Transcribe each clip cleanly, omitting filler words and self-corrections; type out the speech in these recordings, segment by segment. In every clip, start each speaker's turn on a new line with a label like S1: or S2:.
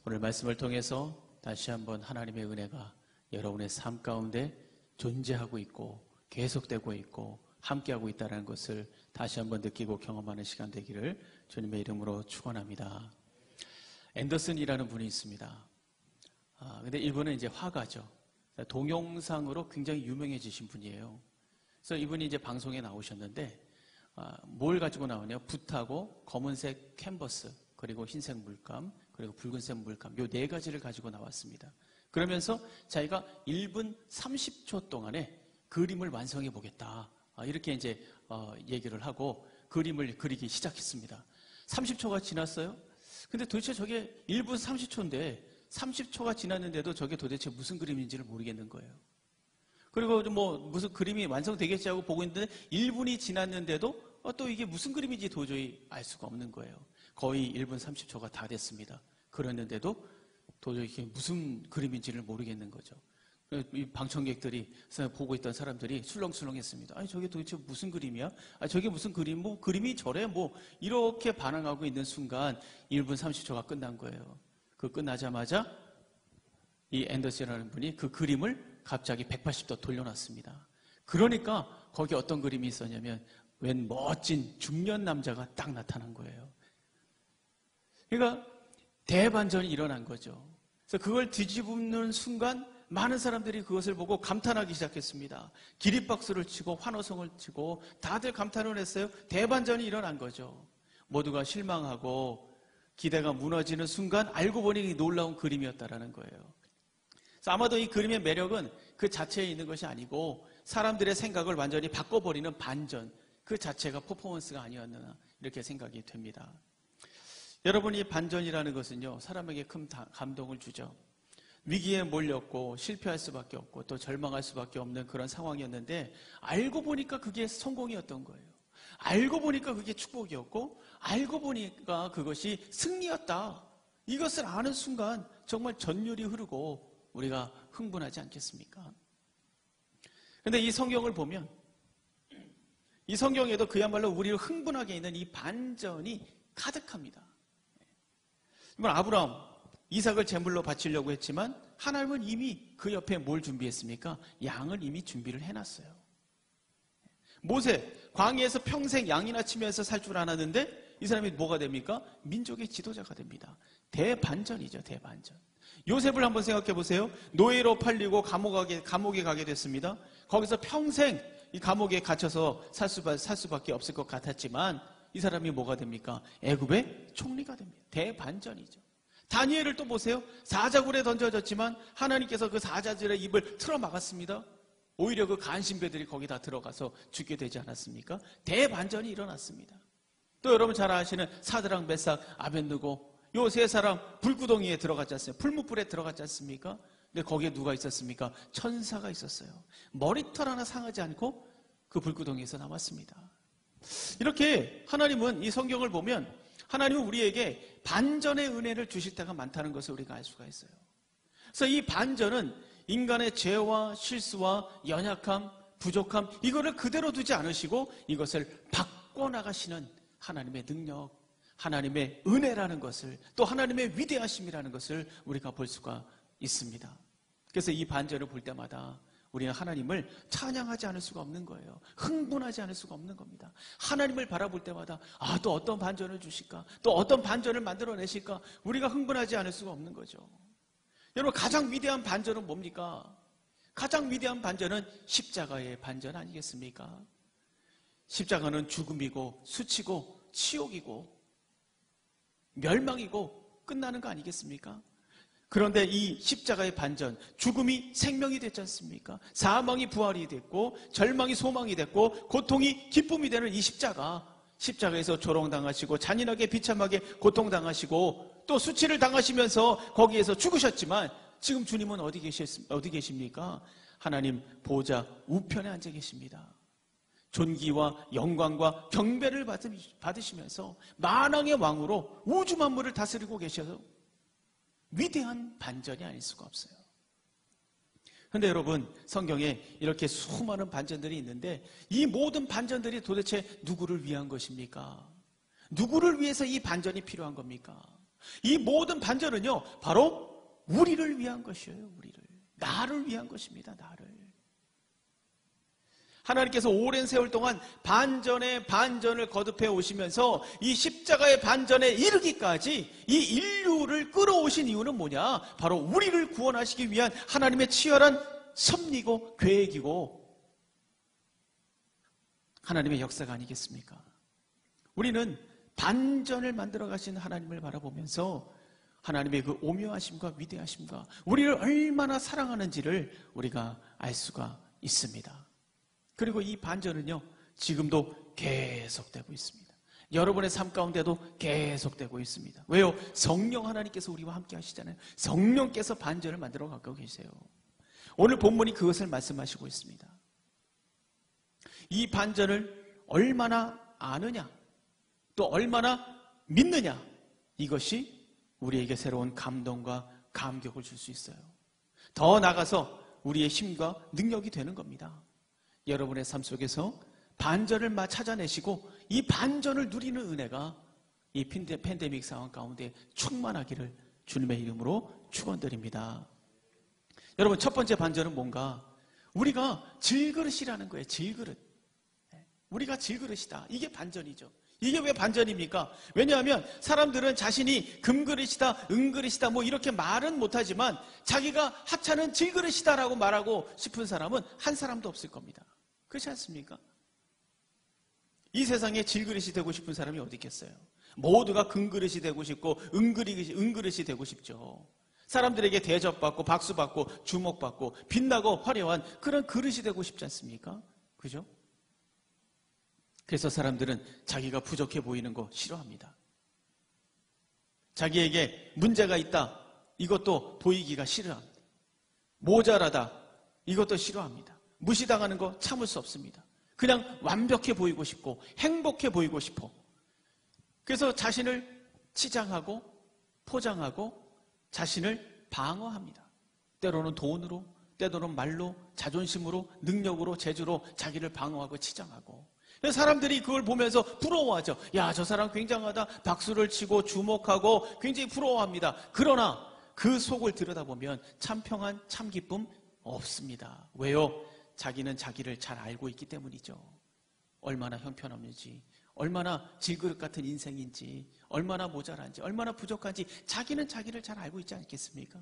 S1: 오늘 말씀을 통해서 다시 한번 하나님의 은혜가 여러분의 삶 가운데 존재하고 있고 계속되고 있고 함께하고 있다는 것을 다시 한번 느끼고 경험하는 시간 되기를 주님의 이름으로 축원합니다. 앤더슨이라는 분이 있습니다. 근데 이분은 이제 화가죠. 동영상으로 굉장히 유명해지신 분이에요. 그래서 이분이 이제 방송에 나오셨는데 뭘 가지고 나오냐요? 붓하고 검은색 캔버스, 그리고 흰색 물감, 그리고 붉은색 물감, 요 네 가지를 가지고 나왔습니다. 그러면서 자기가 1분 30초 동안에 그림을 완성해 보겠다. 이렇게 이제 얘기를 하고 그림을 그리기 시작했습니다. 30초가 지났어요. 근데 도대체 저게 1분 30초인데 30초가 지났는데도 저게 도대체 무슨 그림인지를 모르겠는 거예요. 그리고 뭐 무슨 그림이 완성되겠지 하고 보고 있는데 1분이 지났는데도 또 이게 무슨 그림인지 도저히 알 수가 없는 거예요. 거의 1분 30초가 다 됐습니다. 그랬는데도 도저히 이게 무슨 그림인지를 모르겠는 거죠. 이 방청객들이 보고 있던 사람들이 술렁술렁했습니다. 아니 저게 도대체 무슨 그림이야? 저게 무슨 그림? 뭐 그림이 저래? 뭐 이렇게 반응하고 있는 순간 1분 30초가 끝난 거예요. 그 끝나자마자 이 앤더슨이라는 분이 그 그림을 갑자기 180도 돌려놨습니다. 그러니까 거기 어떤 그림이 있었냐면 웬 멋진 중년 남자가 딱 나타난 거예요. 그러니까 대반전이 일어난 거죠. 그래서 그걸 뒤집는 순간 많은 사람들이 그것을 보고 감탄하기 시작했습니다. 기립박수를 치고 환호성을 치고 다들 감탄을 했어요. 대반전이 일어난 거죠. 모두가 실망하고 기대가 무너지는 순간 알고 보니 놀라운 그림이었다라는 거예요. 그래서 아마도 이 그림의 매력은 그 자체에 있는 것이 아니고 사람들의 생각을 완전히 바꿔버리는 반전, 그 자체가 퍼포먼스가 아니었나 이렇게 생각이 됩니다. 여러분, 이 반전이라는 것은요, 사람에게 큰 감동을 주죠. 위기에 몰렸고 실패할 수밖에 없고 또 절망할 수밖에 없는 그런 상황이었는데 알고 보니까 그게 성공이었던 거예요. 알고 보니까 그게 축복이었고 알고 보니까 그것이 승리였다. 이것을 아는 순간 정말 전율이 흐르고 우리가 흥분하지 않겠습니까? 그런데 이 성경을 보면 이 성경에도 그야말로 우리를 흥분하게 있는 이 반전이 가득합니다. 아브라함, 이삭을 제물로 바치려고 했지만 하나님은 이미 그 옆에 뭘 준비했습니까? 양을 이미 준비를 해놨어요. 모세, 광야에서 평생 양이나 치면서 살 줄 알았는데 이 사람이 뭐가 됩니까? 민족의 지도자가 됩니다. 대반전이죠, 대반전. 요셉을 한번 생각해 보세요. 노예로 팔리고 감옥에 가게 됐습니다. 거기서 평생 이 감옥에 갇혀서 살 수밖에 없을 것 같았지만 이 사람이 뭐가 됩니까? 애굽의 총리가 됩니다. 대반전이죠. 다니엘을 또 보세요. 사자굴에 던져졌지만 하나님께서 그 사자들의 입을 틀어 막았습니다. 오히려 그 간신배들이 거기다 들어가서 죽게 되지 않았습니까? 대반전이 일어났습니다. 또 여러분 잘 아시는 사드락, 메삭, 아벳느고 요 세 사람 불구덩이에 들어갔지 않습니까? 풀무불에 들어갔지 않습니까? 근데 거기에 누가 있었습니까? 천사가 있었어요. 머리털 하나 상하지 않고 그 불구덩이에서 나왔습니다. 이렇게 하나님은 이 성경을 보면 하나님은 우리에게 반전의 은혜를 주실 때가 많다는 것을 우리가 알 수가 있어요. 그래서 이 반전은 인간의 죄와 실수와 연약함, 부족함 이거를 그대로 두지 않으시고 이것을 바꿔나가시는 하나님의 능력, 하나님의 은혜라는 것을 또 하나님의 위대하심이라는 것을 우리가 볼 수가 있습니다. 그래서 이 반전을 볼 때마다 우리는 하나님을 찬양하지 않을 수가 없는 거예요. 흥분하지 않을 수가 없는 겁니다. 하나님을 바라볼 때마다 또 어떤 반전을 주실까? 또 어떤 반전을 만들어내실까? 우리가 흥분하지 않을 수가 없는 거죠. 여러분, 가장 위대한 반전은 뭡니까? 가장 위대한 반전은 십자가의 반전 아니겠습니까? 십자가는 죽음이고 수치고 치욕이고 멸망이고 끝나는 거 아니겠습니까? 그런데 이 십자가의 반전, 죽음이 생명이 됐지 않습니까? 사망이 부활이 됐고 절망이 소망이 됐고 고통이 기쁨이 되는 이 십자가에서 조롱당하시고 잔인하게 비참하게 고통당하시고 또 수치를 당하시면서 거기에서 죽으셨지만 지금 주님은 어디 계십니까? 하나님 보좌 우편에 앉아 계십니다. 존귀와 영광과 경배를 받으시면서 만왕의 왕으로 우주 만물을 다스리고 계셔서 위대한 반전이 아닐 수가 없어요. 그런데 여러분, 성경에 이렇게 수많은 반전들이 있는데 이 모든 반전들이 도대체 누구를 위한 것입니까? 누구를 위해서 이 반전이 필요한 겁니까? 이 모든 반전은요, 바로 우리를 위한 것이에요. 우리를. 나를 위한 것입니다. 나를. 하나님께서 오랜 세월 동안 반전의 반전을 거듭해 오시면서 이 십자가의 반전에 이르기까지 이 인류를 끌어오신 이유는 뭐냐? 바로 우리를 구원하시기 위한 하나님의 치열한 섭리고 계획이고 하나님의 역사가 아니겠습니까? 우리는 반전을 만들어 가신 하나님을 바라보면서 하나님의 그 오묘하심과 위대하심과 우리를 얼마나 사랑하는지를 우리가 알 수가 있습니다. 그리고 이 반전은요, 지금도 계속되고 있습니다. 여러분의 삶 가운데도 계속되고 있습니다. 왜요? 성령 하나님께서 우리와 함께 하시잖아요. 성령께서 반전을 만들어 가고 계세요. 오늘 본문이 그것을 말씀하시고 있습니다. 이 반전을 얼마나 아느냐, 또 얼마나 믿느냐, 이것이 우리에게 새로운 감동과 감격을 줄 수 있어요. 더 나아가서 우리의 힘과 능력이 되는 겁니다. 여러분의 삶 속에서 반전을 찾아내시고 이 반전을 누리는 은혜가 이 팬데믹 상황 가운데 충만하기를 주님의 이름으로 축원드립니다. 여러분, 첫 번째 반전은 뭔가? 우리가 질그릇이라는 거예요. 질그릇. 우리가 질그릇이다. 이게 반전이죠. 이게 왜 반전입니까? 왜냐하면 사람들은 자신이 금그릇이다, 은그릇이다 뭐 이렇게 말은 못하지만 자기가 하찮은 질그릇이다라고 말하고 싶은 사람은 한 사람도 없을 겁니다. 그렇지 않습니까? 이 세상에 질그릇이 되고 싶은 사람이 어디 있겠어요? 모두가 금그릇이 되고 싶고 은그릇이 되고 싶죠. 사람들에게 대접받고 박수받고 주목받고 빛나고 화려한 그런 그릇이 되고 싶지 않습니까? 그죠? 그래서 사람들은 자기가 부족해 보이는 거 싫어합니다. 자기에게 문제가 있다, 이것도 보이기가 싫어합니다. 모자라다, 이것도 싫어합니다. 무시당하는 거 참을 수 없습니다. 그냥 완벽해 보이고 싶고 행복해 보이고 싶어. 그래서 자신을 치장하고 포장하고 자신을 방어합니다. 때로는 돈으로, 때로는 말로, 자존심으로, 능력으로, 재주로 자기를 방어하고 치장하고. 사람들이 그걸 보면서 부러워하죠. 야, 저 사람 굉장하다. 박수를 치고 주목하고 굉장히 부러워합니다. 그러나 그 속을 들여다보면 참 평안, 참 기쁨 없습니다. 왜요? 자기는 자기를 잘 알고 있기 때문이죠. 얼마나 형편없는지, 얼마나 질그릇 같은 인생인지, 얼마나 모자란지, 얼마나 부족한지 자기는 자기를 잘 알고 있지 않겠습니까?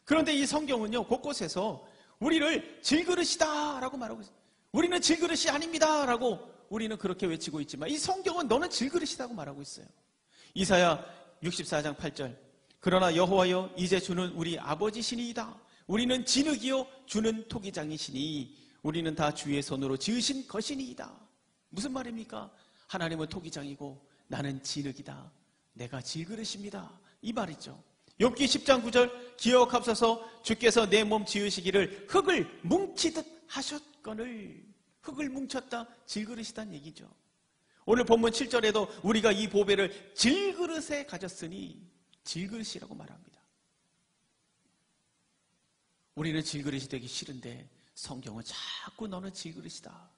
S1: 그런데 이 성경은요, 곳곳에서 우리를 질그릇이다라고 말하고 있어요. 우리는 질그릇이 아닙니다라고 우리는 그렇게 외치고 있지만 이 성경은 너는 질그릇이라고 말하고 있어요. 이사야 64장 8절. 그러나 여호와여, 이제 주는 우리 아버지시니이다. 우리는 진흙이요 주는 토기장이시니 우리는 다 주의 손으로 지으신 것이니이다. 무슨 말입니까? 하나님은 토기장이고 나는 진흙이다. 내가 질그릇입니다. 이 말이죠. 욥기 10장 9절. 기억하소서, 주께서 내 몸 지으시기를 흙을 뭉치듯 하셨거늘. 흙을 뭉쳤다, 질그릇이란 얘기죠. 오늘 본문 7절에도 우리가 이 보배를 질그릇에 가졌으니 질그릇이라고 말합니다. 우리는 질그릇이 되기 싫은데 성경은 자꾸 너는 질그릇이다.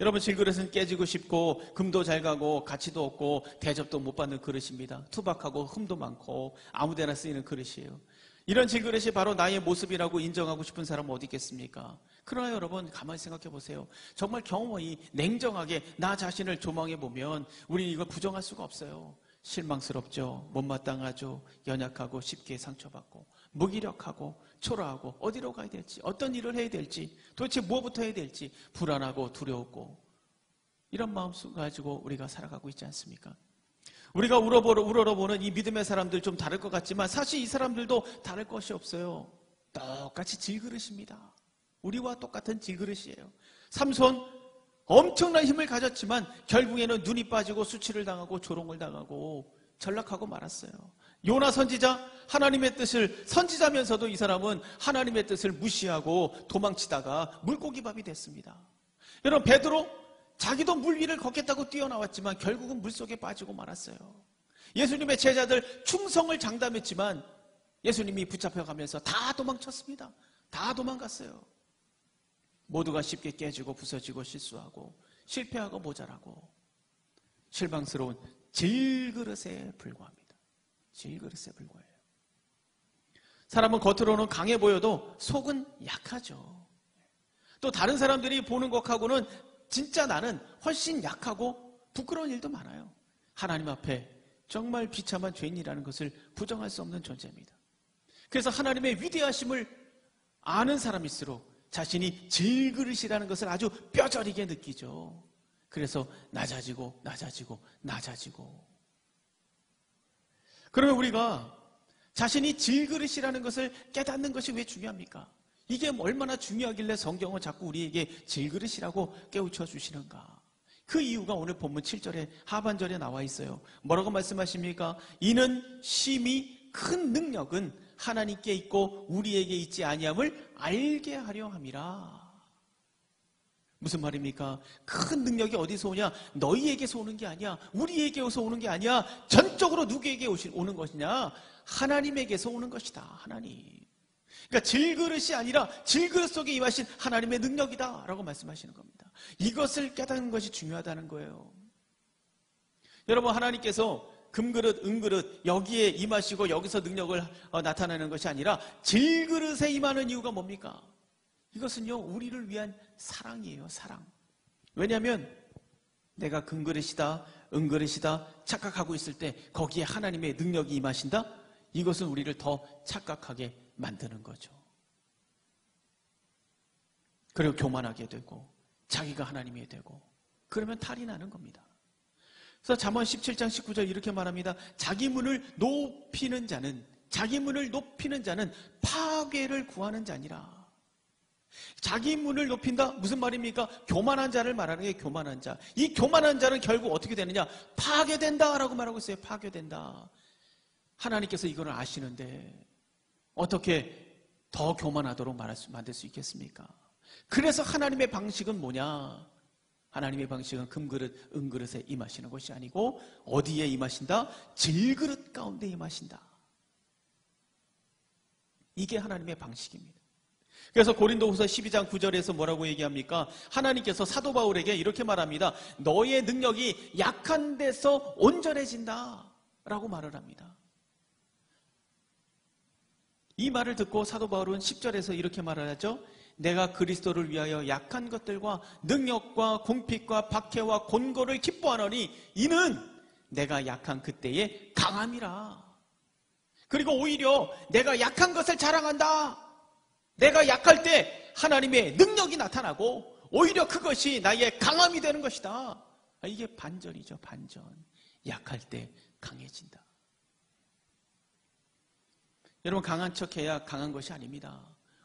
S1: 여러분, 질그릇은 깨지고 싶고 금도 잘 가고 가치도 없고 대접도 못 받는 그릇입니다. 투박하고 흠도 많고 아무데나 쓰이는 그릇이에요. 이런 질그릇이 바로 나의 모습이라고 인정하고 싶은 사람은 어디 있겠습니까? 그러나 여러분, 가만히 생각해 보세요. 정말 경험이 냉정하게 나 자신을 조망해 보면 우리는 이걸 부정할 수가 없어요. 실망스럽죠. 못마땅하죠. 연약하고 쉽게 상처받고 무기력하고 초라하고 어디로 가야 될지, 어떤 일을 해야 될지, 도대체 무엇부터 해야 될지 불안하고 두려웠고 이런 마음 가지고 우리가 살아가고 있지 않습니까? 우리가 우러러보는 이 믿음의 사람들 좀 다를 것 같지만 사실 이 사람들도 다를 것이 없어요. 똑같이 질그릇입니다. 우리와 똑같은 질그릇이에요. 삼손 엄청난 힘을 가졌지만 결국에는 눈이 빠지고 수치를 당하고 조롱을 당하고 전락하고 말았어요. 요나 선지자, 하나님의 뜻을 선지자면서도 이 사람은 하나님의 뜻을 무시하고 도망치다가 물고기밥이 됐습니다. 여러분, 베드로 자기도 물 위를 걷겠다고 뛰어나왔지만 결국은 물속에 빠지고 말았어요. 예수님의 제자들 충성을 장담했지만 예수님이 붙잡혀가면서 다 도망쳤습니다. 다 도망갔어요. 모두가 쉽게 깨지고 부서지고 실수하고 실패하고 모자라고 실망스러운 질그릇에 불과합니다. 질그릇에 불과해요. 사람은 겉으로는 강해 보여도 속은 약하죠. 또 다른 사람들이 보는 것하고는 진짜 나는 훨씬 약하고 부끄러운 일도 많아요. 하나님 앞에 정말 비참한 죄인이라는 것을 부정할 수 없는 존재입니다. 그래서 하나님의 위대하심을 아는 사람일수록 자신이 질그릇이라는 것을 아주 뼈저리게 느끼죠. 그래서 낮아지고 그러면 우리가 자신이 질그릇이라는 것을 깨닫는 것이 왜 중요합니까? 이게 얼마나 중요하길래 성경은 자꾸 우리에게 질그릇이라고 깨우쳐 주시는가? 그 이유가 오늘 본문 7절에 하반절에 나와 있어요. 뭐라고 말씀하십니까? 이는 심히 큰 능력은 하나님께 있고 우리에게 있지 아니함을 알게 하려 함이라. 무슨 말입니까? 큰 능력이 어디서 오냐? 너희에게서 오는 게 아니야. 우리에게서 오는 게 아니야. 전적으로 누구에게 오는 것이냐? 하나님에게서 오는 것이다. 하나님. 그러니까 질그릇이 아니라 질그릇 속에 임하신 하나님의 능력이다 라고 말씀하시는 겁니다. 이것을 깨닫는 것이 중요하다는 거예요. 여러분, 하나님께서 금그릇, 은그릇 여기에 임하시고 여기서 능력을 나타내는 것이 아니라 질그릇에 임하는 이유가 뭡니까? 이것은요, 우리를 위한 사랑이에요. 사랑. 왜냐하면 내가 금그릇이다, 은그릇이다 착각하고 있을 때 거기에 하나님의 능력이 임하신다? 이것은 우리를 더 착각하게 만드는 거죠. 그리고 교만하게 되고 자기가 하나님이 되고 그러면 탈이 나는 겁니다. 그래서 잠언 17장 19절 이렇게 말합니다. 자기 문을 높이는 자는 파괴를 구하는 자니라. 자기 문을 높인다? 무슨 말입니까? 교만한 자를 말하는 게 교만한 자. 이 교만한 자는 결국 어떻게 되느냐? 파괴된다라고 말하고 있어요. 파괴된다. 하나님께서 이걸 아시는데 어떻게 더 교만하도록 만들 수 있겠습니까? 그래서 하나님의 방식은 뭐냐? 하나님의 방식은 금그릇, 은그릇에 임하시는 것이 아니고 어디에 임하신다? 질그릇 가운데 임하신다. 이게 하나님의 방식입니다. 그래서 고린도후서 12장 9절에서 뭐라고 얘기합니까? 하나님께서 사도 바울에게 이렇게 말합니다. 너의 능력이 약한 데서 온전해진다 라고 말을 합니다. 이 말을 듣고 사도 바울은 10절에서 이렇게 말을 하죠. 내가 그리스도를 위하여 약한 것들과 능력과 궁핍과 박해와 곤고를 기뻐하노니 이는 내가 약한 그때의 강함이라. 그리고 오히려 내가 약한 것을 자랑한다. 내가 약할 때 하나님의 능력이 나타나고 오히려 그것이 나의 강함이 되는 것이다. 이게 반전이죠. 반전. 약할 때 강해진다. 여러분, 강한 척해야 강한 것이 아닙니다.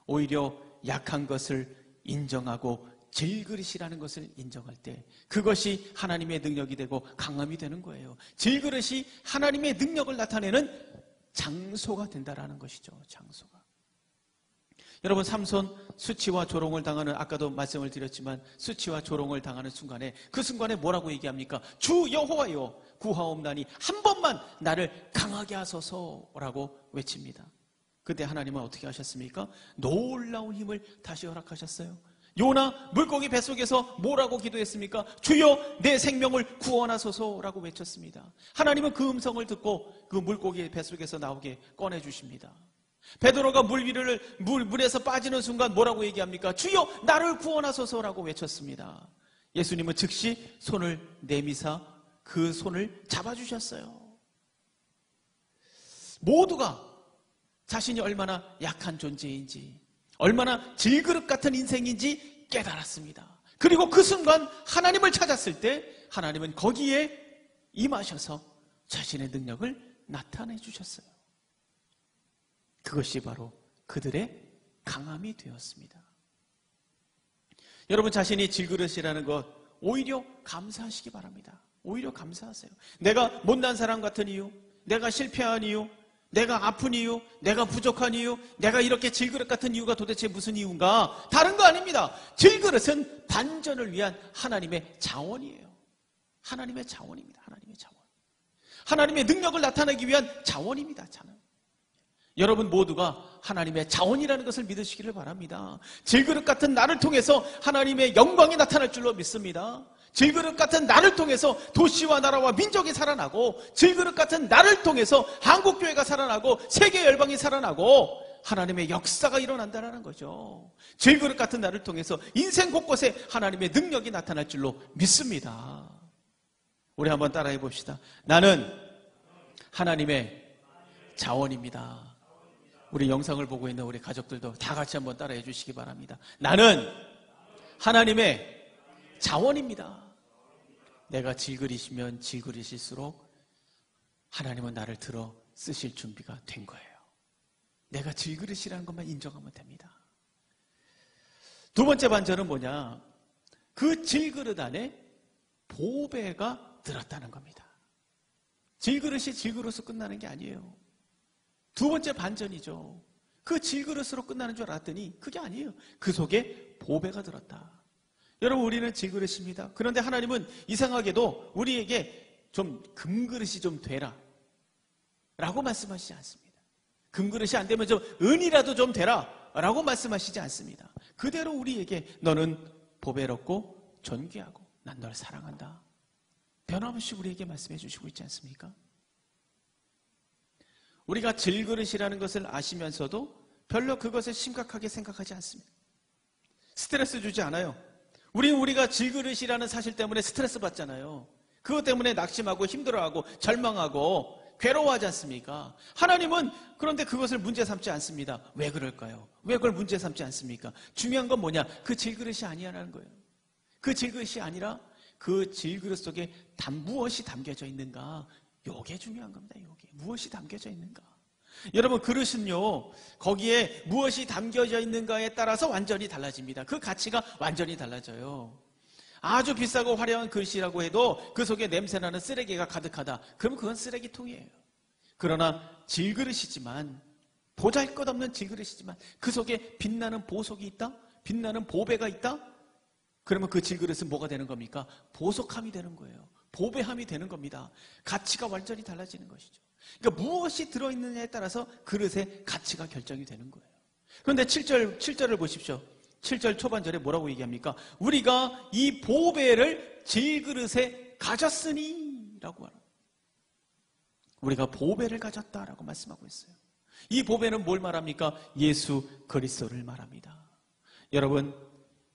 S1: 오히려 약한 것을 인정하고 질그릇이라는 것을 인정할 때 그것이 하나님의 능력이 되고 강함이 되는 거예요. 질그릇이 하나님의 능력을 나타내는 장소가 된다라는 것이죠. 장소가. 여러분, 삼손 수치와 조롱을 당하는, 아까도 말씀을 드렸지만 수치와 조롱을 당하는 순간에 그 순간에 뭐라고 얘기합니까? 주 여호와여 구하옵나니 한 번만 나를 강하게 하소서라고 외칩니다. 그때 하나님은 어떻게 하셨습니까? 놀라운 힘을 다시 허락하셨어요. 요나 물고기 뱃속에서 뭐라고 기도했습니까? 주여 내 생명을 구원하소서라고 외쳤습니다. 하나님은 그 음성을 듣고 그 물고기 뱃속에서 나오게 꺼내주십니다. 베드로가 물에서 빠지는 순간 뭐라고 얘기합니까? 주여 나를 구원하소서라고 외쳤습니다. 예수님은 즉시 손을 내미사 그 손을 잡아주셨어요. 모두가 자신이 얼마나 약한 존재인지, 얼마나 질그릇 같은 인생인지 깨달았습니다. 그리고 그 순간 하나님을 찾았을 때 하나님은 거기에 임하셔서 자신의 능력을 나타내 주셨어요. 그것이 바로 그들의 강함이 되었습니다. 여러분, 자신이 질그릇이라는 것 오히려 감사하시기 바랍니다. 오히려 감사하세요. 내가 못난 사람 같은 이유, 내가 실패한 이유, 내가 아픈 이유, 내가 부족한 이유, 내가 이렇게 질그릇 같은 이유가 도대체 무슨 이유인가? 다른 거 아닙니다. 질그릇은 반전을 위한 하나님의 자원이에요. 하나님의 자원입니다. 하나님의 자원. 하나님의 능력을 나타내기 위한 자원입니다. 자원. 여러분 모두가 하나님의 자원이라는 것을 믿으시기를 바랍니다. 질그릇 같은 나를 통해서 하나님의 영광이 나타날 줄로 믿습니다. 질그릇 같은 나를 통해서 도시와 나라와 민족이 살아나고, 질그릇 같은 나를 통해서 한국교회가 살아나고 세계 열방이 살아나고 하나님의 역사가 일어난다는 거죠. 질그릇 같은 나를 통해서 인생 곳곳에 하나님의 능력이 나타날 줄로 믿습니다. 우리 한번 따라해 봅시다. 나는 하나님의 자원입니다. 우리 영상을 보고 있는 우리 가족들도 다 같이 한번 따라해 주시기 바랍니다. 나는 하나님의 자원입니다. 내가 질그릇이면 질그릇일수록 하나님은 나를 들어 쓰실 준비가 된 거예요. 내가 질그릇이라는 것만 인정하면 됩니다. 두 번째 반전은 뭐냐? 그 질그릇 안에 보배가 들었다는 겁니다. 질그릇이 질그릇으로 끝나는 게 아니에요. 두 번째 반전이죠. 그 질그릇으로 끝나는 줄 알았더니 그게 아니에요. 그 속에 보배가 들었다. 여러분, 우리는 질그릇입니다. 그런데 하나님은 이상하게도 우리에게 좀 금그릇이 좀 되라 라고 말씀하시지 않습니다. 금그릇이 안 되면 좀 은이라도 좀 되라 라고 말씀하시지 않습니다. 그대로 우리에게 너는 보배롭고 존귀하고 난 널 사랑한다, 변함없이 우리에게 말씀해 주시고 있지 않습니까? 우리가 질그릇이라는 것을 아시면서도 별로 그것을 심각하게 생각하지 않습니다. 스트레스 주지 않아요. 우리가 질그릇이라는 사실 때문에 스트레스 받잖아요. 그것 때문에 낙심하고 힘들어하고 절망하고 괴로워하지 않습니까? 하나님은 그런데 그것을 문제 삼지 않습니다. 왜 그럴까요? 왜 그걸 문제 삼지 않습니까? 중요한 건 뭐냐? 그 질그릇이 아니라는 거예요. 그 질그릇이 아니라 그 질그릇 속에 무엇이 담겨져 있는가? 요게 중요한 겁니다. 요게 무엇이 담겨져 있는가? 여러분, 그릇은요, 거기에 무엇이 담겨져 있는가에 따라서 완전히 달라집니다. 그 가치가 완전히 달라져요. 아주 비싸고 화려한 그릇이라고 해도 그 속에 냄새나는 쓰레기가 가득하다. 그럼 그건 쓰레기통이에요. 그러나 질그릇이지만, 보잘것없는 질그릇이지만 그 속에 빛나는 보석이 있다? 빛나는 보배가 있다? 그러면 그 질그릇은 뭐가 되는 겁니까? 보석함이 되는 거예요. 보배함이 되는 겁니다. 가치가 완전히 달라지는 것이죠. 그러니까 무엇이 들어있느냐에 따라서 그릇의 가치가 결정이 되는 거예요. 그런데 7절을 보십시오. 7절 초반절에 뭐라고 얘기합니까? 우리가 이 보배를 질그릇에 가졌으니 라고 하는, 우리가 보배를 가졌다라고 말씀하고 있어요. 이 보배는 뭘 말합니까? 예수 그리스도를 말합니다. 여러분,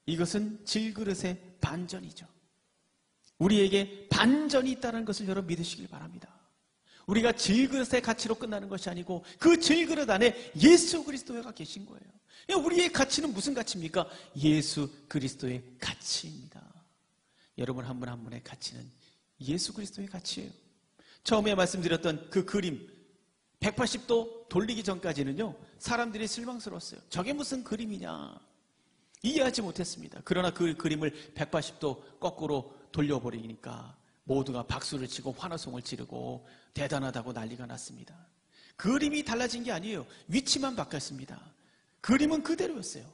S1: 이것은 질그릇의 반전이죠. 우리에게 반전이 있다는 것을 여러분 믿으시길 바랍니다. 우리가 질그릇의 가치로 끝나는 것이 아니고 그 질그릇 안에 예수 그리스도가 계신 거예요. 우리의 가치는 무슨 가치입니까? 예수 그리스도의 가치입니다. 여러분, 한 분 한 분의 가치는 예수 그리스도의 가치예요. 처음에 말씀드렸던 그 그림 180도 돌리기 전까지는요, 사람들이 실망스러웠어요. 저게 무슨 그림이냐, 이해하지 못했습니다. 그러나 그 그림을 180도 거꾸로 돌려버리니까 모두가 박수를 치고 환호성을 지르고 대단하다고 난리가 났습니다. 그림이 달라진 게 아니에요. 위치만 바뀌었습니다. 그림은 그대로였어요.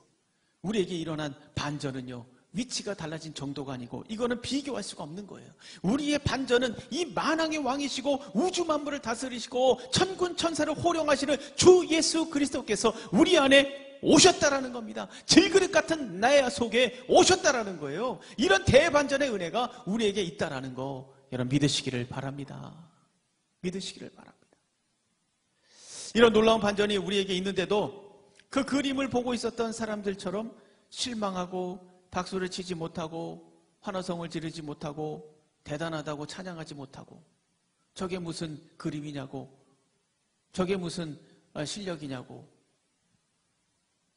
S1: 우리에게 일어난 반전은요, 위치가 달라진 정도가 아니고 이거는 비교할 수가 없는 거예요. 우리의 반전은 이 만왕의 왕이시고 우주 만물을 다스리시고 천군 천사를 호령하시는 주 예수 그리스도께서 우리 안에 오셨다라는 겁니다. 질그릇 같은 나의 속에 오셨다라는 거예요. 이런 대반전의 은혜가 우리에게 있다라는 거 여러분 믿으시기를 바랍니다. 믿으시기를 바랍니다. 이런 놀라운 반전이 우리에게 있는데도 그 그림을 보고 있었던 사람들처럼 실망하고 박수를 치지 못하고 환호성을 지르지 못하고 대단하다고 찬양하지 못하고 저게 무슨 그림이냐고, 저게 무슨 실력이냐고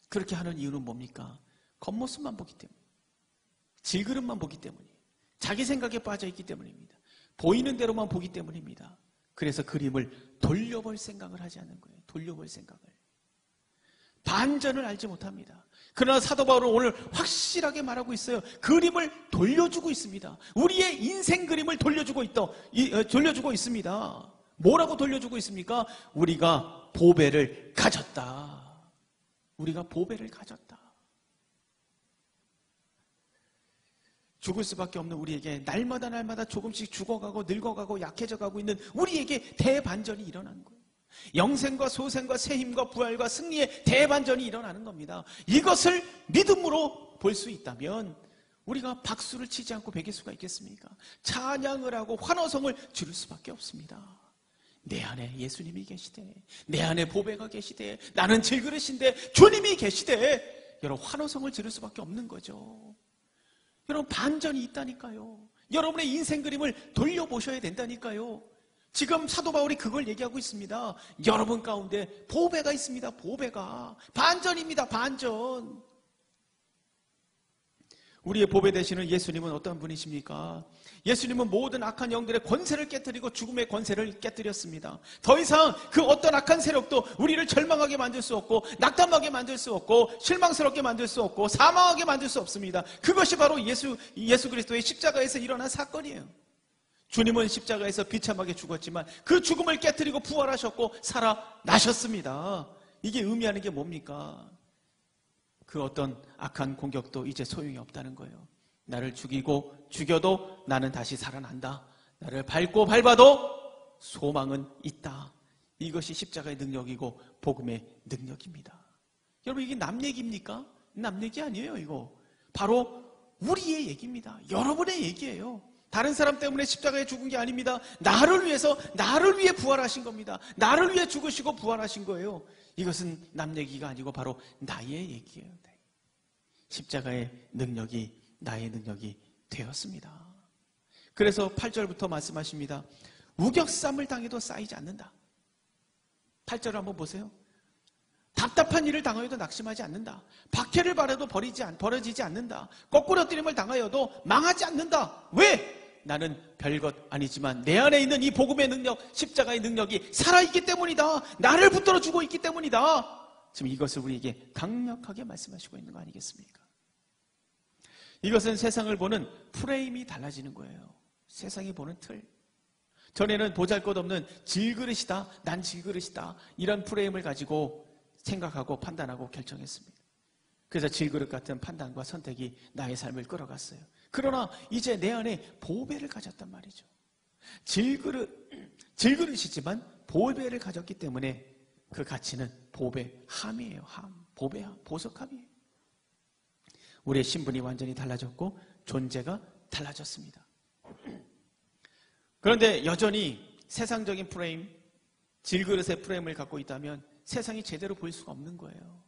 S1: 그렇게 하는 이유는 뭡니까? 겉모습만 보기 때문에, 질그릇만 보기 때문이에요. 자기 생각에 빠져있기 때문입니다. 보이는 대로만 보기 때문입니다. 그래서 그림을 돌려볼 생각을 하지 않는 거예요. 돌려볼 생각을. 반전을 알지 못합니다. 그러나 사도 바울은 오늘 확실하게 말하고 있어요. 그림을 돌려주고 있습니다. 우리의 인생 그림을 돌려주고 있습니다. 뭐라고 돌려주고 있습니까? 우리가 보배를 가졌다. 우리가 보배를 가졌다. 죽을 수밖에 없는 우리에게 날마다 조금씩 죽어가고 늙어가고 약해져가고 있는 우리에게 대반전이 일어나는 거예요. 영생과 소생과 새힘과 부활과 승리의 대반전이 일어나는 겁니다. 이것을 믿음으로 볼 수 있다면 우리가 박수를 치지 않고 배길 수가 있겠습니까? 찬양을 하고 환호성을 지를 수밖에 없습니다. 내 안에 예수님이 계시되, 내 안에 보배가 계시되, 나는 질그릇인데 주님이 계시되, 여러분 환호성을 지를 수밖에 없는 거죠. 여러분 반전이 있다니까요. 여러분의 인생 그림을 돌려보셔야 된다니까요. 지금 사도 바울이 그걸 얘기하고 있습니다. 여러분 가운데 보배가 있습니다. 보배가. 반전입니다. 반전. 우리의 보배 되시는 예수님은 어떤 분이십니까? 예수님은 모든 악한 영들의 권세를 깨뜨리고 죽음의 권세를 깨뜨렸습니다. 더 이상 그 어떤 악한 세력도 우리를 절망하게 만들 수 없고, 낙담하게 만들 수 없고, 실망스럽게 만들 수 없고, 사망하게 만들 수 없습니다. 그것이 바로 예수 그리스도의 십자가에서 일어난 사건이에요. 주님은 십자가에서 비참하게 죽었지만 그 죽음을 깨뜨리고 부활하셨고 살아나셨습니다. 이게 의미하는 게 뭡니까? 그 어떤 악한 공격도 이제 소용이 없다는 거예요. 나를 죽이고 죽여도 나는 다시 살아난다. 나를 밟고 밟아도 소망은 있다. 이것이 십자가의 능력이고 복음의 능력입니다. 여러분 이게 남 얘기입니까? 남 얘기 아니에요. 이거 바로 우리의 얘기입니다. 여러분의 얘기예요. 다른 사람 때문에 십자가에 죽은 게 아닙니다. 나를 위해서, 나를 위해 부활하신 겁니다. 나를 위해 죽으시고 부활하신 거예요. 이것은 남 얘기가 아니고 바로 나의 얘기예요. 십자가의 능력이 나의 능력이 되었습니다. 그래서 8절부터 말씀하십니다. 우격삼을 당해도 쌓이지 않는다. 8절을 한번 보세요. 답답한 일을 당하여도 낙심하지 않는다. 박해를 받아도 버려지지 않는다. 거꾸러뜨림을 당하여도 망하지 않는다. 왜? 나는 별것 아니지만 내 안에 있는 이 복음의 능력, 십자가의 능력이 살아있기 때문이다. 나를 붙들어 주고 있기 때문이다. 지금 이것을 우리에게 강력하게 말씀하시고 있는 거 아니겠습니까? 이것은 세상을 보는 프레임이 달라지는 거예요. 세상이 보는 틀. 전에는 보잘것없는 질그릇이다, 난 질그릇이다, 이런 프레임을 가지고 생각하고 판단하고 결정했습니다. 그래서 질그릇 같은 판단과 선택이 나의 삶을 끌어갔어요. 그러나 이제 내 안에 보배를 가졌단 말이죠. 질그릇이지만 보배를 가졌기 때문에 그 가치는 보배함이에요. 보배함, 보석함이에요. 우리의 신분이 완전히 달라졌고 존재가 달라졌습니다. 그런데 여전히 세상적인 프레임, 질그릇의 프레임을 갖고 있다면 세상이 제대로 볼 수가 없는 거예요.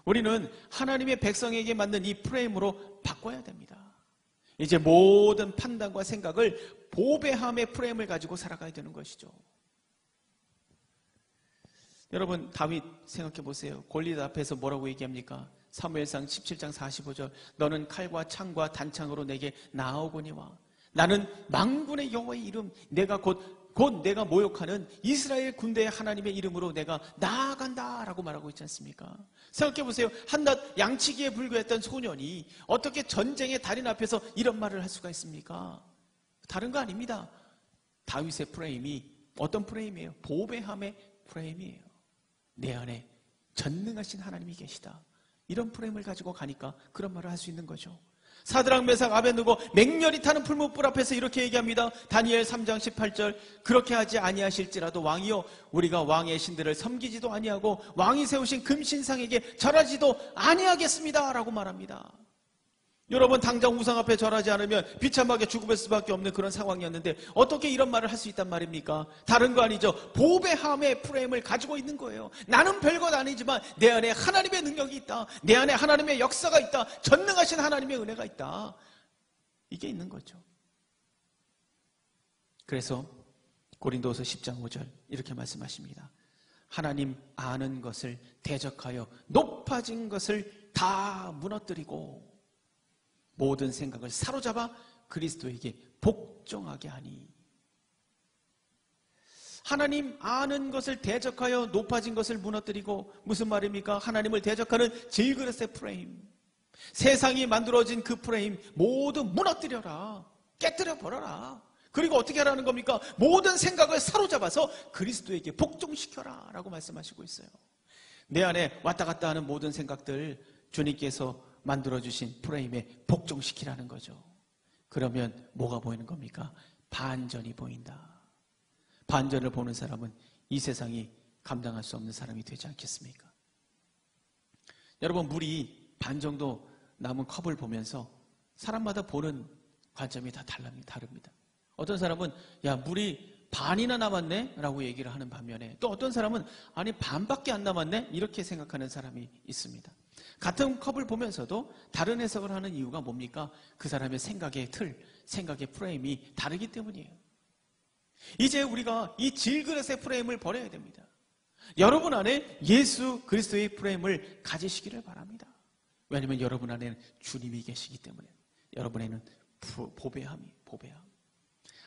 S1: 우리는 하나님의 백성에게 맞는 이 프레임으로 바꿔야 됩니다. 이제 모든 판단과 생각을 보배함의 프레임을 가지고 살아가야 되는 것이죠. 여러분 다윗 생각해 보세요. 골리앗 앞에서 뭐라고 얘기합니까? 사무엘상 17장 45절 너는 칼과 창과 단창으로 내게 나아오거니와 나는 만군의 여호와의 이름 내가 곧 내가 모욕하는 이스라엘 군대의 하나님의 이름으로 내가 나아간다라고 말하고 있지 않습니까? 생각해 보세요. 한낱 양치기에 불과했던 소년이 어떻게 전쟁의 달인 앞에서 이런 말을 할 수가 있습니까? 다른 거 아닙니다. 다윗의 프레임이 어떤 프레임이에요? 보배함의 프레임이에요. 내 안에 전능하신 하나님이 계시다. 이런 프레임을 가지고 가니까 그런 말을 할 수 있는 거죠. 사드락 메삭 아벳느고 맹렬히 타는 풀무불 앞에서 이렇게 얘기합니다. 다니엘 3장 18절 그렇게 하지 아니하실지라도 왕이여 우리가 왕의 신들을 섬기지도 아니하고 왕이 세우신 금신상에게 절하지도 아니하겠습니다 라고 말합니다. 여러분 당장 우상 앞에 절하지 않으면 비참하게 죽을 수밖에 없는 그런 상황이었는데 어떻게 이런 말을 할 수 있단 말입니까? 다른 거 아니죠. 보배함의 프레임을 가지고 있는 거예요. 나는 별것 아니지만 내 안에 하나님의 능력이 있다. 내 안에 하나님의 역사가 있다. 전능하신 하나님의 은혜가 있다. 이게 있는 거죠. 그래서 고린도서 10장 5절 이렇게 말씀하십니다. 하나님 아는 것을 대적하여 높아진 것을 다 무너뜨리고 모든 생각을 사로잡아 그리스도에게 복종하게 하니. 하나님 아는 것을 대적하여 높아진 것을 무너뜨리고 무슨 말입니까? 하나님을 대적하는 질그릇의 프레임, 세상이 만들어진 그 프레임 모두 무너뜨려라. 깨뜨려 버려라. 그리고 어떻게 하라는 겁니까? 모든 생각을 사로잡아서 그리스도에게 복종시켜라 라고 말씀하시고 있어요. 내 안에 왔다 갔다 하는 모든 생각들 주님께서 만들어주신 프레임에 복종시키라는 거죠. 그러면 뭐가 보이는 겁니까? 반전이 보인다. 반전을 보는 사람은 이 세상이 감당할 수 없는 사람이 되지 않겠습니까? 여러분 물이 반 정도 남은 컵을 보면서 사람마다 보는 관점이 다 다릅니다. 어떤 사람은 야, 물이 반이나 남았네 라고 얘기를 하는 반면에 또 어떤 사람은 아니 반밖에 안 남았네 이렇게 생각하는 사람이 있습니다. 같은 컵을 보면서도 다른 해석을 하는 이유가 뭡니까? 그 사람의 생각의 틀, 생각의 프레임이 다르기 때문이에요. 이제 우리가 이 질그릇의 프레임을 버려야 됩니다. 여러분 안에 예수 그리스도의 프레임을 가지시기를 바랍니다. 왜냐하면 여러분 안에는 주님이 계시기 때문에 여러분에는 보배함이 보배함.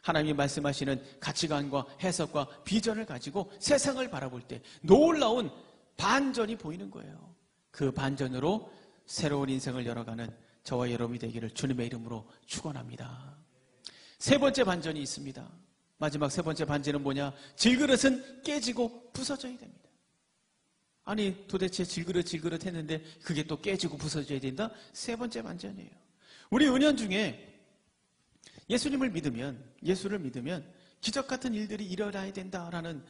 S1: 하나님이 말씀하시는 가치관과 해석과 비전을 가지고 세상을 바라볼 때 놀라운 반전이 보이는 거예요. 그 반전으로 새로운 인생을 열어가는 저와 여러분이 되기를 주님의 이름으로 축원합니다. 세 번째 반전이 있습니다. 마지막 세 번째 반전은 뭐냐? 질그릇은 깨지고 부서져야 됩니다. 아니 도대체 질그릇 했는데 그게 또 깨지고 부서져야 된다? 세 번째 반전이에요. 우리 은연중에 예수를 믿으면 기적 같은 일들이 일어나야 된다라는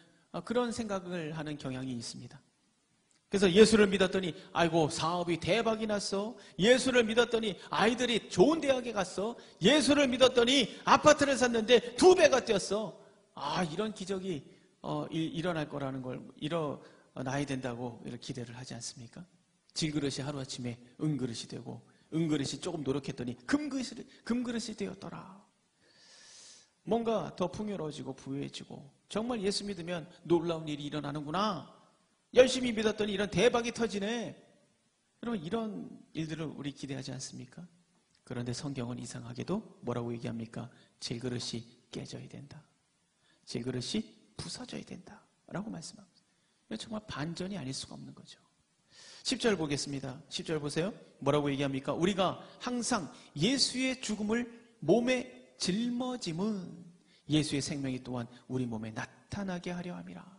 S1: 그런 생각을 하는 경향이 있습니다. 그래서 예수를 믿었더니 아이고 사업이 대박이 났어. 예수를 믿었더니 아이들이 좋은 대학에 갔어. 예수를 믿었더니 아파트를 샀는데 2배가 뛰었어. 이런 기적이 일어날 거라는 걸 일어나야 된다고 이렇게 기대를 하지 않습니까? 질그릇이 하루아침에 은그릇이 되고 은그릇이 조금 노력했더니 금그릇이 되었더라. 뭔가 더 풍요로워지고 부유해지고 정말 예수 믿으면 놀라운 일이 일어나는구나. 열심히 믿었더니 이런 대박이 터지네. 여러분 이런 일들을 우리 기대하지 않습니까? 그런데 성경은 이상하게도 뭐라고 얘기합니까? 질그릇이 깨져야 된다. 질그릇이 부서져야 된다 라고 말씀합니다. 이거 정말 반전이 아닐 수가 없는 거죠. 10절 보겠습니다. 10절 보세요. 뭐라고 얘기합니까? 우리가 항상 예수의 죽음을 몸에 짊어짐은 예수의 생명이 또한 우리 몸에 나타나게 하려 함이라.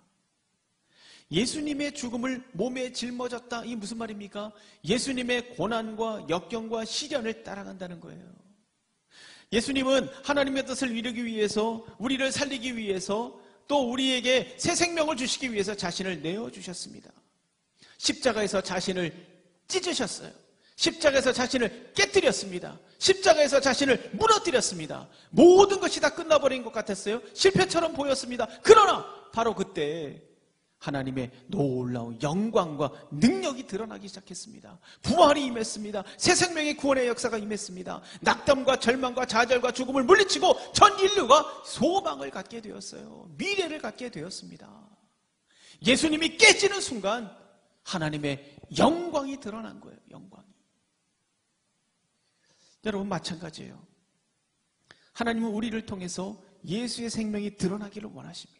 S1: 예수님의 죽음을 몸에 짊어졌다. 이 무슨 말입니까? 예수님의 고난과 역경과 시련을 따라간다는 거예요. 예수님은 하나님의 뜻을 이루기 위해서, 우리를 살리기 위해서, 또 우리에게 새 생명을 주시기 위해서 자신을 내어주셨습니다. 십자가에서 자신을 찢으셨어요. 십자가에서 자신을 깨뜨렸습니다. 십자가에서 자신을 무너뜨렸습니다. 모든 것이 다 끝나버린 것 같았어요. 실패처럼 보였습니다. 그러나 바로 그때 하나님의 놀라운 영광과 능력이 드러나기 시작했습니다. 부활이 임했습니다. 새 생명의 구원의 역사가 임했습니다. 낙담과 절망과 좌절과 죽음을 물리치고 전 인류가 소망을 갖게 되었어요. 미래를 갖게 되었습니다. 예수님이 깨지는 순간 하나님의 영광이 드러난 거예요. 영광이. 여러분 마찬가지예요. 하나님은 우리를 통해서 예수의 생명이 드러나기를 원하십니다.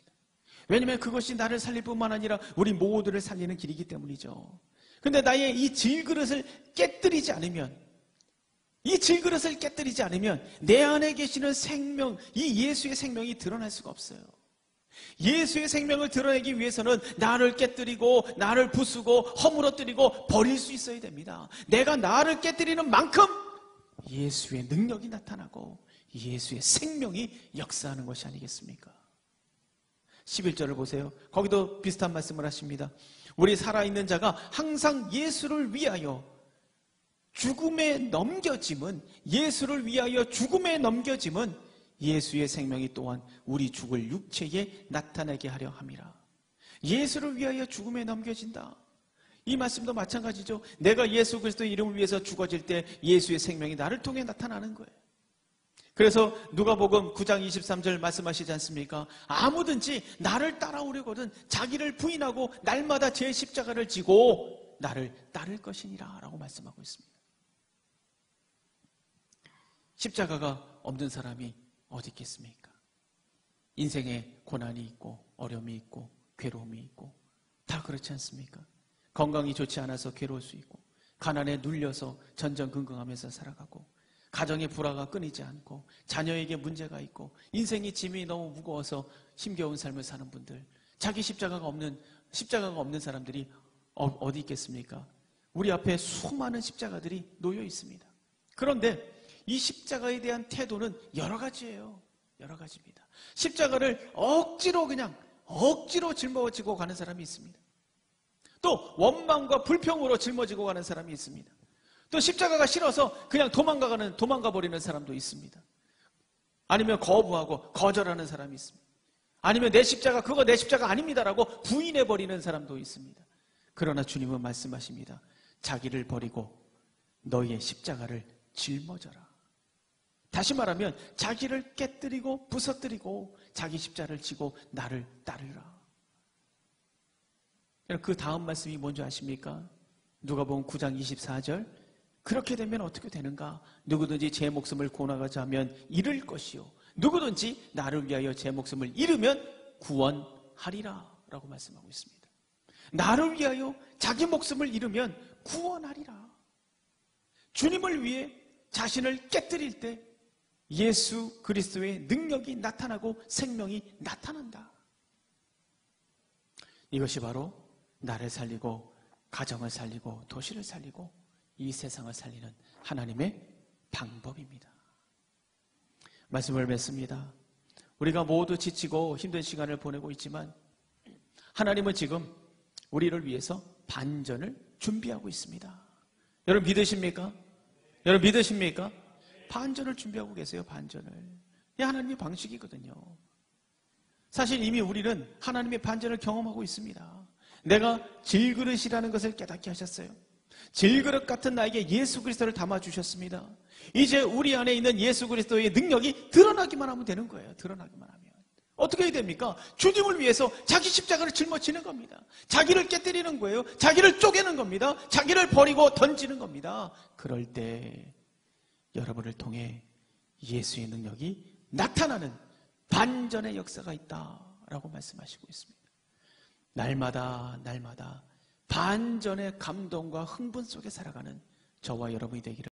S1: 왜냐하면 그것이 나를 살릴 뿐만 아니라 우리 모두를 살리는 길이기 때문이죠. 그런데 나의 이 질그릇을 깨뜨리지 않으면, 내 안에 계시는 생명, 이 예수의 생명이 드러날 수가 없어요. 예수의 생명을 드러내기 위해서는 나를 깨뜨리고 나를 부수고 허물어뜨리고 버릴 수 있어야 됩니다. 내가 나를 깨뜨리는 만큼 예수의 능력이 나타나고 예수의 생명이 역사하는 것이 아니겠습니까? 11절을 보세요. 거기도 비슷한 말씀을 하십니다. 우리 살아있는 자가 항상 예수를 위하여 죽음에 넘겨짐은, 예수의 생명이 또한 우리 죽을 육체에 나타나게 하려 함이라. 예수를 위하여 죽음에 넘겨진다. 이 말씀도 마찬가지죠. 내가 예수 그리스도의 이름을 위해서 죽어질 때 예수의 생명이 나를 통해 나타나는 거예요. 그래서 누가복음 9장 23절 말씀하시지 않습니까? 아무든지 나를 따라오려거든 자기를 부인하고 날마다 제 십자가를 지고 나를 따를 것이니라 라고 말씀하고 있습니다. 십자가가 없는 사람이 어디 있겠습니까? 인생에 고난이 있고 어려움이 있고 괴로움이 있고 다 그렇지 않습니까? 건강이 좋지 않아서 괴로울 수 있고 가난에 눌려서 전전긍긍하면서 살아가고 가정의 불화가 끊이지 않고 자녀에게 문제가 있고 인생의 짐이 너무 무거워서 힘겨운 삶을 사는 분들, 자기 십자가가 없는 사람들이 어디 있겠습니까? 우리 앞에 수많은 십자가들이 놓여 있습니다. 그런데 이 십자가에 대한 태도는 여러 가지예요. 여러 가지입니다. 십자가를 억지로 짊어지고 가는 사람이 있습니다. 또 원망과 불평으로 짊어지고 가는 사람이 있습니다. 또 십자가가 싫어서 그냥 도망가 버리는 사람도 있습니다. 아니면 거부하고 거절하는 사람이 있습니다. 아니면 그거 내 십자가 아닙니다라고 부인해 버리는 사람도 있습니다. 그러나 주님은 말씀하십니다. 자기를 버리고 너희의 십자가를 짊어져라. 다시 말하면 자기를 깨뜨리고 부서뜨리고 자기 십자가를 지고 나를 따르라. 그 다음 말씀이 뭔지 아십니까? 누가복음 9장 24절. 그렇게 되면 어떻게 되는가? 누구든지 제 목숨을 고나가자 하면 잃을 것이요, 누구든지 나를 위하여 제 목숨을 잃으면 구원하리라 라고 말씀하고 있습니다. 나를 위하여 자기 목숨을 잃으면 구원하리라. 주님을 위해 자신을 깨뜨릴 때 예수 그리스도의 능력이 나타나고 생명이 나타난다. 이것이 바로 나를 살리고 가정을 살리고 도시를 살리고 이 세상을 살리는 하나님의 방법입니다. 말씀을 맺습니다. 우리가 모두 지치고 힘든 시간을 보내고 있지만 하나님은 지금 우리를 위해서 반전을 준비하고 있습니다. 여러분 믿으십니까? 여러분 믿으십니까? 반전을 준비하고 계세요. 반전을. 이게 하나님의 방식이거든요. 사실 이미 우리는 하나님의 반전을 경험하고 있습니다. 내가 질그릇이라는 것을 깨닫게 하셨어요. 질그릇 같은 나에게 예수 그리스도를 담아주셨습니다. 이제 우리 안에 있는 예수 그리스도의 능력이 드러나기만 하면 되는 거예요. 드러나기만 하면. 어떻게 해야 됩니까? 주님을 위해서 자기 십자가를 짊어지는 겁니다. 자기를 깨뜨리는 거예요. 자기를 쪼개는 겁니다. 자기를 버리고 던지는 겁니다. 그럴 때 여러분을 통해 예수의 능력이 나타나는 반전의 역사가 있다라고 말씀하시고 있습니다. 날마다 반전의 감동과 흥분 속에 살아가는 저와 여러분이 되기를